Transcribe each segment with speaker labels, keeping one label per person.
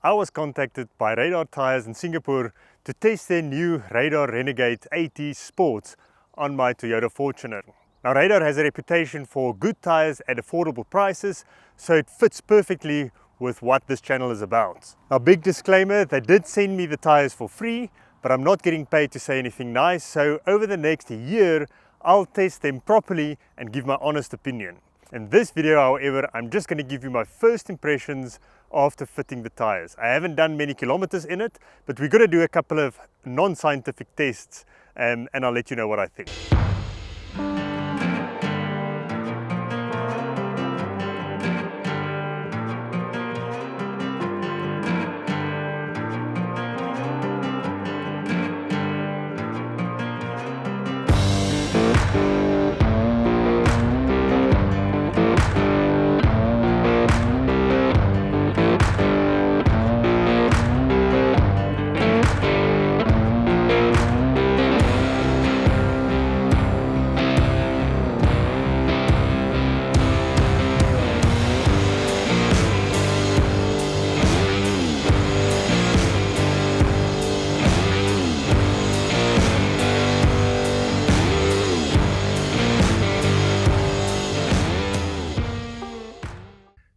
Speaker 1: I was contacted by Radar Tyres in Singapore to test their new Radar Renegade 80 Sports on my Toyota Fortuner. Now Radar has a reputation for good tyres at affordable prices, so it fits perfectly with what this channel is about. Now, big disclaimer, they did send me the tyres for free, but I'm not getting paid to say anything nice, so over the next year I'll test them properly and give my honest opinion. In this video, however, I'm just going to give you my first impressions after fitting the tyres. I haven't done many kilometers in it, but we're going to do a couple of non-scientific tests and I'll let you know what I think.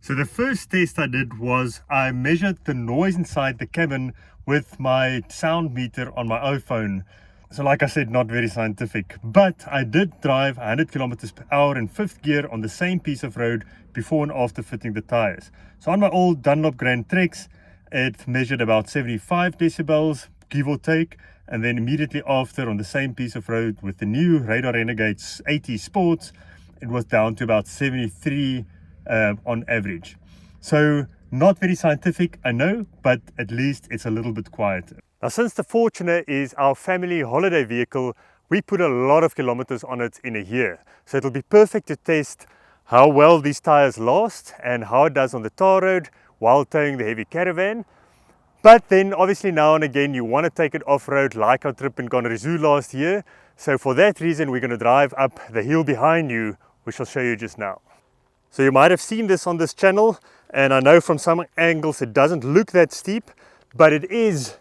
Speaker 1: So the first test I did was I measured the noise inside the cabin with my sound meter on my iPhone. So like I said, not very scientific, but I did drive 100 kilometers per hour in fifth gear on the same piece of road before and after fitting the tires. So on my old Dunlop Grand Treks, it measured about 75 decibels, give or take, and then immediately after on the same piece of road with the new Radar Renegade 80 Sports, it was down to about 73 on average. So not very scientific, I know, but at least it's a little bit quieter. Now, since the Fortuner is our family holiday vehicle, we put a lot of kilometers on it in a year. So it'll be perfect to test how well these tires last and how it does on the tar road while towing the heavy caravan. But then obviously now and again you want to take it off-road, like our trip in Gonnerizoo last year. So for that reason we're going to drive up the hill behind you, which I'll show you just now. So you might have seen this on this channel, and I know from some angles it doesn't look that steep, but it is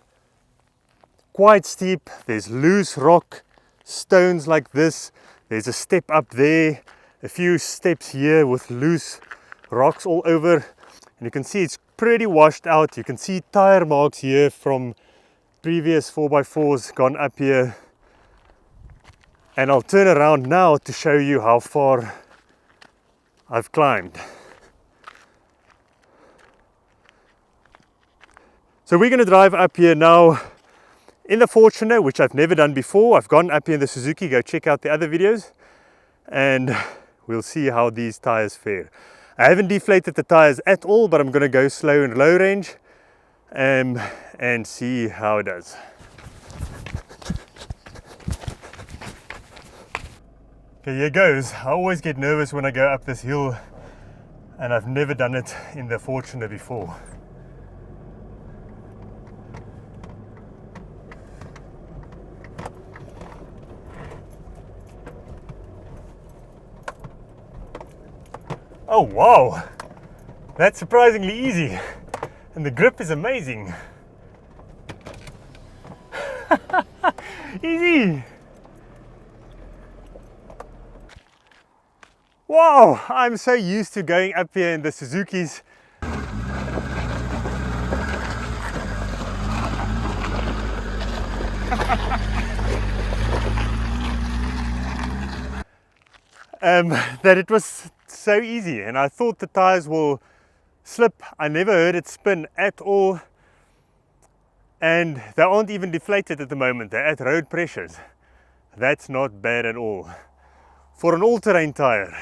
Speaker 1: quite steep. There's loose rock, stones like this, there's a step up there, a few steps here with loose rocks all over, and you can see it's pretty washed out. You can see tire marks here from previous 4x4s gone up here, and I'll turn around now to show you how far I've climbed. So we're going to drive up here now in the Fortuner, which I've never done before. I've gone up here in the Suzuki, go check out the other videos, and we'll see how these tires fare. I haven't deflated the tires at all, but I'm going to go slow in low range and see how it does. Okay, here goes. I always get nervous when I go up this hill, and I've never done it in the Fortuner before. Oh wow, that's surprisingly easy, and the grip is amazing. Easy. Wow, I'm so used to going up here in the Suzukis. That it was so easy, and I thought the tires will slip. I never heard it spin at all, and they aren't even deflated at the moment. They're at road pressures. That's not bad at all for an all-terrain tire.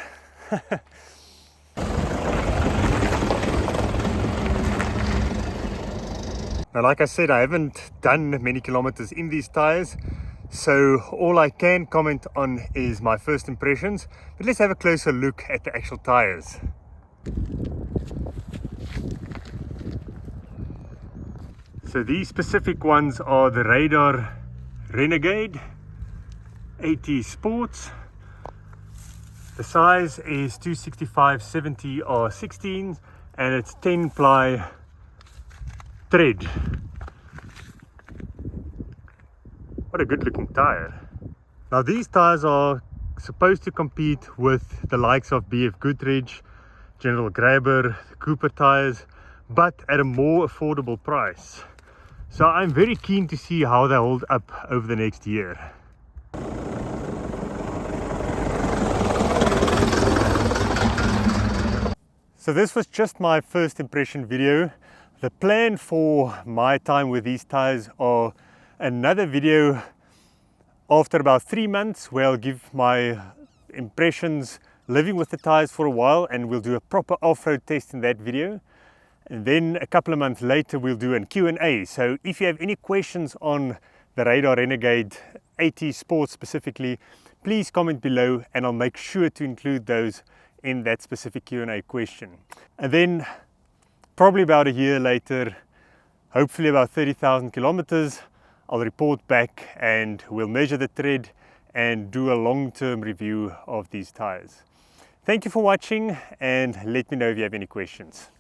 Speaker 1: Now, like I said, I haven't done many kilometers in these tires, so all I can comment on is my first impressions. But let's have a closer look at the actual tires. So these specific ones are the Radar Renegade 80 Sports. The size is 265/70 R16 and it's 10 ply tread. What a good looking tire. Now these tires are supposed to compete with the likes of BF Goodrich, General Grabber, Cooper tires, but at a more affordable price. So I'm very keen to see how they hold up over the next year. So this was just my first impression video. The plan for my time with these tires are another video after about 3 months where I'll give my impressions living with the tires for a while, and we'll do a proper off-road test in that video. And then a couple of months later we'll do a Q&A. So if you have any questions on the Radar Renegade AT Sport specifically, please comment below and I'll make sure to include those in that specific Q&A question. And then probably about a year later, hopefully about 30,000 kilometers, I'll report back and we'll measure the tread and do a long-term review of these tires. Thank you for watching, and let me know if you have any questions.